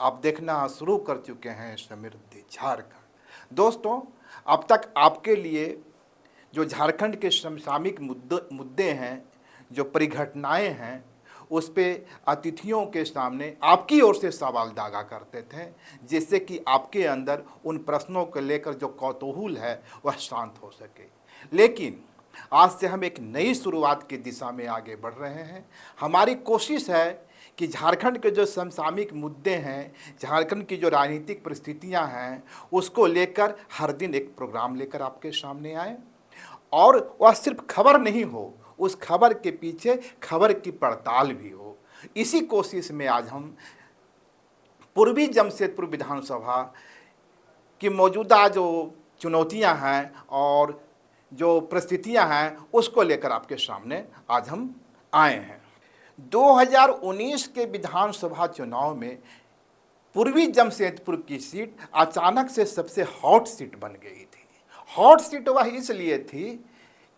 आप देखना शुरू कर चुके हैं समृद्धि झारखंड। दोस्तों, अब तक आपके लिए जो झारखंड के समसामयिक मुद्दे हैं, जो परिघटनाएं हैं, उस पे अतिथियों के सामने आपकी ओर से सवाल दागा करते थे, जिससे कि आपके अंदर उन प्रश्नों को लेकर जो कौतूहल है वह शांत हो सके। लेकिन आज से हम एक नई शुरुआत की दिशा में आगे बढ़ रहे हैं। हमारी कोशिश है कि झारखंड के जो समसामयिक मुद्दे हैं, झारखंड की जो राजनीतिक परिस्थितियां हैं, उसको लेकर हर दिन एक प्रोग्राम लेकर आपके सामने आए, और वह सिर्फ खबर नहीं हो, उस खबर के पीछे खबर की पड़ताल भी हो। इसी कोशिश में आज हम पूर्वी जमशेदपुर विधानसभा की मौजूदा जो चुनौतियां हैं और जो परिस्थितियां हैं, उसको लेकर आपके सामने आज हम आए हैं। 2019 के विधानसभा चुनाव में पूर्वी जमशेदपुर की सीट अचानक से सबसे हॉट सीट बन गई थी। हॉट सीट वह इसलिए थी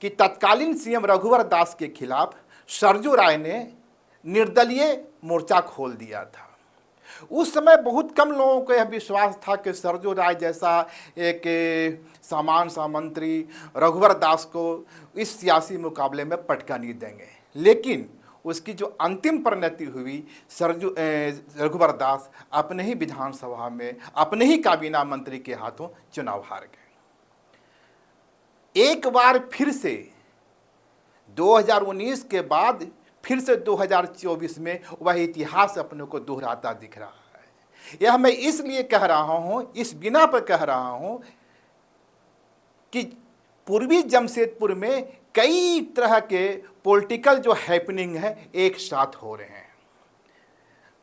कि तत्कालीन सीएम रघुवर दास के खिलाफ सरजू राय ने निर्दलीय मोर्चा खोल दिया था। उस समय बहुत कम लोगों को यह विश्वास था कि सरजू राय जैसा एक सामान्य सा मंत्री रघुवर दास को इस सियासी मुकाबले में पटका नहीं देंगे, लेकिन उसकी जो अंतिम परिणति हुई, रघुवर दास अपने ही विधानसभा में अपने ही काबीना मंत्री के हाथों चुनाव हार गए। एक बार फिर से 2019 के बाद फिर से 2024 में वह इतिहास अपने को दोहराता दिख रहा है। यह मैं इसलिए कह रहा हूं, इस बिना पर कह रहा हूं कि पूर्वी जमशेदपुर में कई तरह के पॉलिटिकल जो हैपनिंग है एक साथ हो रहे हैं।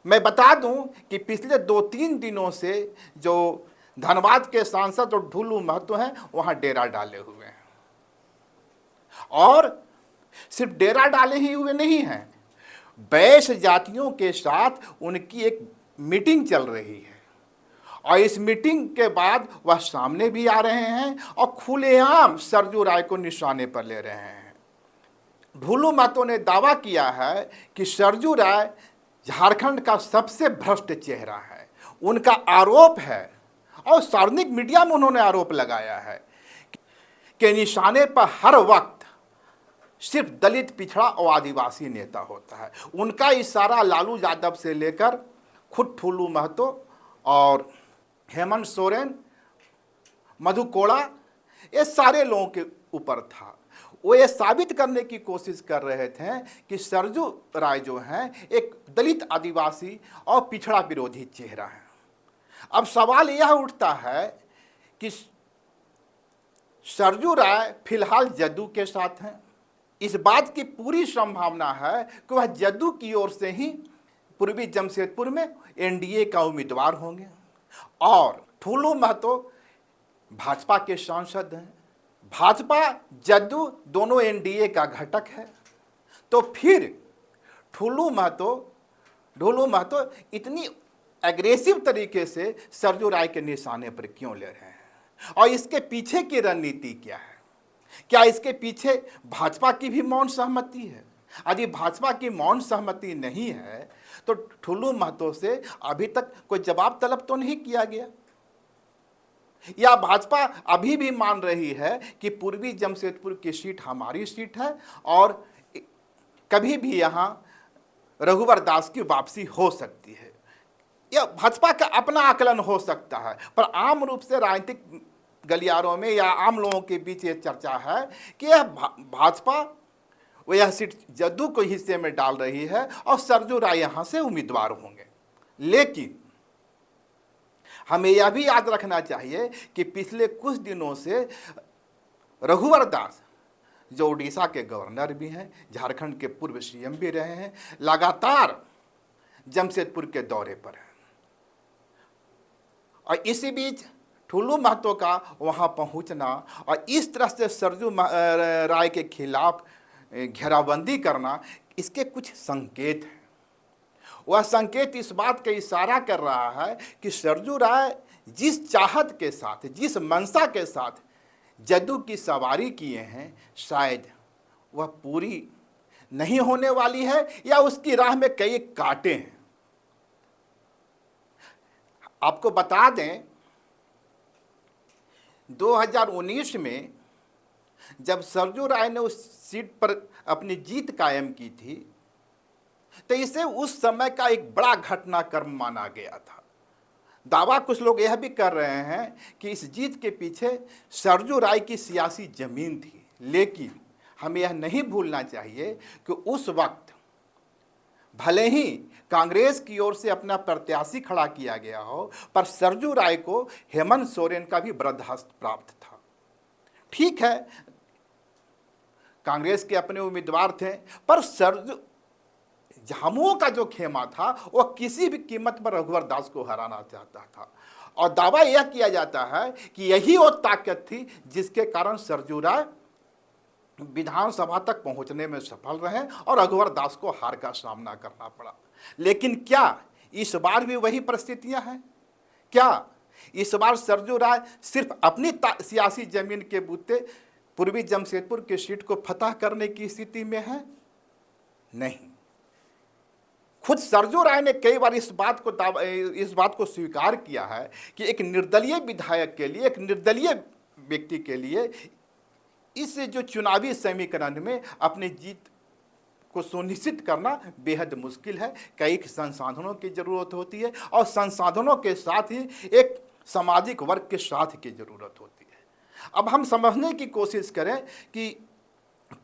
मैं बता दूं कि पिछले 2-3 दिनों से जो धनबाद के सांसद और ढुलू महतो हैं, वहां डेरा डाले हुए हैं, और सिर्फ डेरा डाले ही हुए नहीं हैं, बैस जातियों के साथ उनकी एक मीटिंग चल रही है, और इस मीटिंग के बाद वह सामने भी आ रहे हैं और खुलेआम सरजू राय को निशाने पर ले रहे हैं। ढुलू महतो ने दावा किया है कि सरजू राय झारखंड का सबसे भ्रष्ट चेहरा है। उनका आरोप है, और सार्वजनिक मीडिया में उन्होंने आरोप लगाया है कि निशाने पर हर वक्त सिर्फ दलित, पिछड़ा और आदिवासी नेता होता है। उनका इशारा लालू यादव से लेकर खुद ढुलू महतो और हेमंत सोरेन, मधु कोड़ा, ये सारे लोगों के ऊपर था। वो ये साबित करने की कोशिश कर रहे थे कि सरजू राय जो हैं एक दलित, आदिवासी और पिछड़ा विरोधी चेहरा है। अब सवाल यह उठता है कि सरजू राय फिलहाल जदयू के साथ हैं। इस बात की पूरी संभावना है कि वह जदयू की ओर से ही पूर्वी जमशेदपुर में एनडीए का उम्मीदवार होंगे, और ढुलू महतो भाजपा के सांसद हैं। भाजपा जदयू दोनों एनडीए का घटक है, तो फिर ढुलू महतो इतनी एग्रेसिव तरीके से सरजू राय के निशाने पर क्यों ले रहे हैं, और इसके पीछे की रणनीति क्या है? क्या इसके पीछे भाजपा की भी मौन सहमति है? यदि भाजपा की मौन सहमति नहीं है तो ढुलू महतो से अभी तक कोई जवाब तलब तो नहीं किया गया, या भाजपा अभी भी मान रही है कि पूर्वी जमशेदपुर की सीट हमारी सीट है और कभी भी यहाँ रघुवर दास की वापसी हो सकती है? यह भाजपा का अपना आकलन हो सकता है, पर आम रूप से राजनीतिक गलियारों में या आम लोगों के बीच ये चर्चा है कि यह भाजपा वो यह सीट जदयू को हिस्से में डाल रही है और सरजू राय यहाँ से उम्मीदवार होंगे। लेकिन हमें यह भी याद रखना चाहिए कि पिछले कुछ दिनों से रघुवर दास, जो उड़ीसा के गवर्नर भी हैं, झारखंड के पूर्व सीएम भी रहे हैं, लगातार जमशेदपुर के दौरे पर हैं, और इसी बीच ढुलू महतो का वहां पहुंचना और इस तरह से सरजू राय के खिलाफ घेराबंदी करना, इसके कुछ संकेत हैं। वह संकेत इस बात का इशारा कर रहा है कि सरजू राय जिस चाहत के साथ, जिस मंशा के साथ जदयू की सवारी किए हैं, शायद वह पूरी नहीं होने वाली है, या उसकी राह में कई कांटे हैं। आपको बता दें 2019 में जब सरजू राय ने उस सीट पर अपनी जीत कायम की थी तो इसे उस समय का एक बड़ा घटनाक्रम माना गया था। दावा कुछ लोग यह भी कर रहे हैं कि इस जीत के पीछे सरजू राय की सियासी जमीन थी, लेकिन हमें यह नहीं भूलना चाहिए कि उस वक्त भले ही कांग्रेस की ओर से अपना प्रत्याशी खड़ा किया गया हो, पर सरजू राय को हेमंत सोरेन का भी बर्दाश्त प्राप्त था। ठीक है, कांग्रेस के अपने उम्मीदवार थे, पर सरजू झामुमो का जो खेमा था वह किसी भी कीमत पर रघुवर दास को हराना चाहता था, और दावा यह किया जाता है कि यही वो ताकत थी जिसके कारण सरजू राय विधानसभा तक पहुंचने में सफल रहे और रघुवर दास को हार का सामना करना पड़ा। लेकिन क्या इस बार भी वही परिस्थितियां हैं? क्या इस बार सरजू राय सिर्फ अपनी सियासी जमीन के बूते पूर्वी जमशेदपुर की सीट को फतह करने की स्थिति में है? नहीं। खुद सरजू राय ने कई बार इस बात को स्वीकार किया है कि एक निर्दलीय विधायक के लिए, एक निर्दलीय व्यक्ति के लिए इस जो चुनावी समीकरण में अपनी जीत को सुनिश्चित करना बेहद मुश्किल है। कई संसाधनों की जरूरत होती है और संसाधनों के साथ ही एक सामाजिक वर्ग के साथ की जरूरत होती है। अब हम समझने की कोशिश करें कि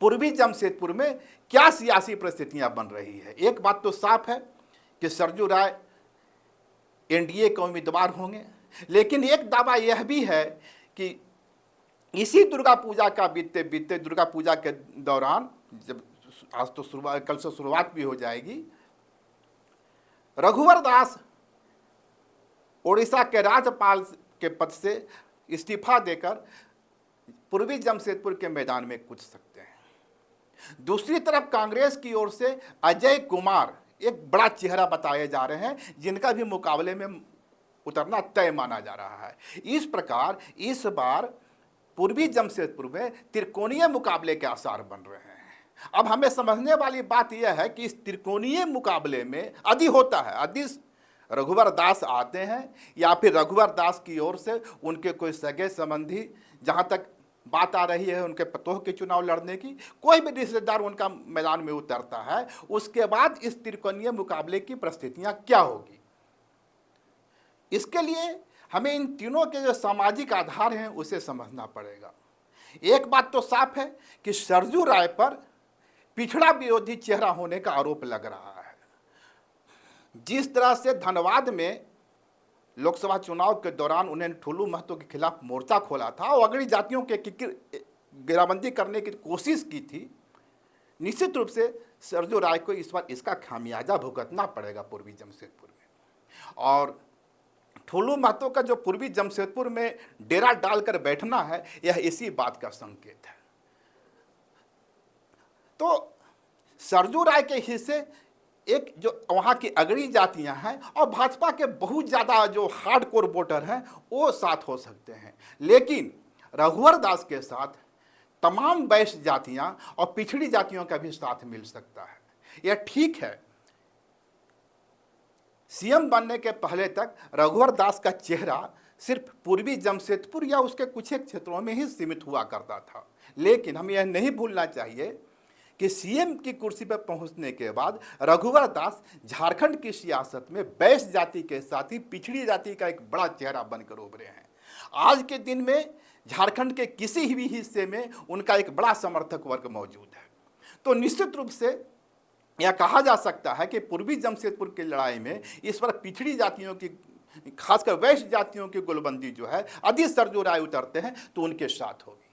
पूर्वी जमशेदपुर में क्या सियासी परिस्थितियां बन रही है। एक बात तो साफ है कि सरजू राय एनडीए के उम्मीदवार होंगे, लेकिन एक दावा यह भी है कि इसी दुर्गा पूजा का बीतते बीतते दुर्गा पूजा के दौरान, जब आज तो कल से शुरुआत भी हो जाएगी, रघुवर दास ओडिशा के राज्यपाल के पद से इस्तीफा देकर पूर्वी जमशेदपुर के मैदान में कूद सकते हैं। दूसरी तरफ कांग्रेस की ओर से अजय कुमार एक बड़ा चेहरा बताए जा रहे हैं, जिनका भी मुकाबले में उतरना तय माना जा रहा है। इस प्रकार इस बार पूर्वी जमशेदपुर में त्रिकोणीय मुकाबले के आसार बन रहे हैं। अब हमें समझने वाली बात यह है कि इस त्रिकोणीय मुकाबले में यदि होता है, यदि रघुवर दास आते हैं या फिर रघुवर दास की ओर से उनके कोई सगे संबंधी, जहाँ तक बात आ रही है उनके पतोह के चुनाव लड़ने की, कोई भी रिश्तेदार उनका मैदान में उतरता है, उसके बाद इस त्रिकोणीय मुकाबले की परिस्थितियां क्या होगी। इसके लिए हमें इन तीनों के जो सामाजिक आधार हैं उसे समझना पड़ेगा। एक बात तो साफ है कि सरजू राय पर पिछड़ा विरोधी चेहरा होने का आरोप लग रहा है। जिस तरह से धनबाद में लोकसभा चुनाव के दौरान उन्हें ठुल्लू महतो के खिलाफ मोर्चा खोला था और अगड़ी जातियों के घेराबंदी करने की कोशिश की थी, निश्चित रूप से सरजू राय को इस बार इसका खामियाजा भुगतना पड़ेगा पूर्वी जमशेदपुर में। और ठुल्लू महतो का जो पूर्वी जमशेदपुर में डेरा डालकर बैठना है, यह इसी बात का संकेत है। तो सरजू राय के हिस्से एक जो वहाँ की अगड़ी जातियां हैं और भाजपा के बहुत ज़्यादा जो हार्डकोर वोटर हैं वो साथ हो सकते हैं, लेकिन रघुवर दास के साथ तमाम वैश्य जातियां और पिछड़ी जातियों का भी साथ मिल सकता है। यह ठीक है, सीएम बनने के पहले तक रघुवर दास का चेहरा सिर्फ पूर्वी जमशेदपुर या उसके कुछ एक क्षेत्रों में ही सीमित हुआ करता था, लेकिन हमें यह नहीं भूलना चाहिए कि सीएम की कुर्सी पर पहुंचने के बाद रघुवर दास झारखंड की सियासत में वैश्य जाति के साथ ही पिछड़ी जाति का एक बड़ा चेहरा बनकर उभरे हैं। आज के दिन में झारखंड के किसी भी हिस्से में उनका एक बड़ा समर्थक वर्ग मौजूद है। तो निश्चित रूप से यह कहा जा सकता है कि पूर्वी जमशेदपुर की लड़ाई में इस बार पिछड़ी जातियों की, खासकर वैश्य जातियों की गोलबंदी जो है, यदि सरजू राय उतरते हैं तो उनके साथ होगी।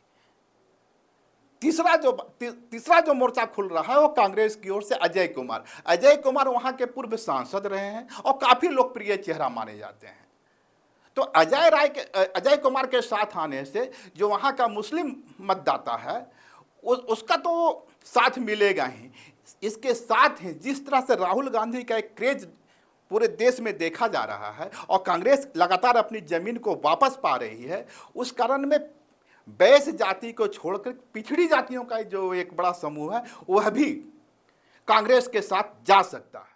तीसरा जो मोर्चा खुल रहा है वो कांग्रेस की ओर से अजय कुमार वहां के पूर्व सांसद रहे हैं और काफी लोकप्रिय चेहरा माने जाते हैं। तो अजय कुमार के साथ आने से जो वहां का मुस्लिम मतदाता है उसका तो साथ मिलेगा ही। इसके साथ ही जिस तरह से राहुल गांधी का एक क्रेज पूरे देश में देखा जा रहा है और कांग्रेस लगातार अपनी जमीन को वापस पा रही है, उस कारण में वैश्य जाति को छोड़कर पिछड़ी जातियों का जो एक बड़ा समूह है वह भी कांग्रेस के साथ जा सकता है।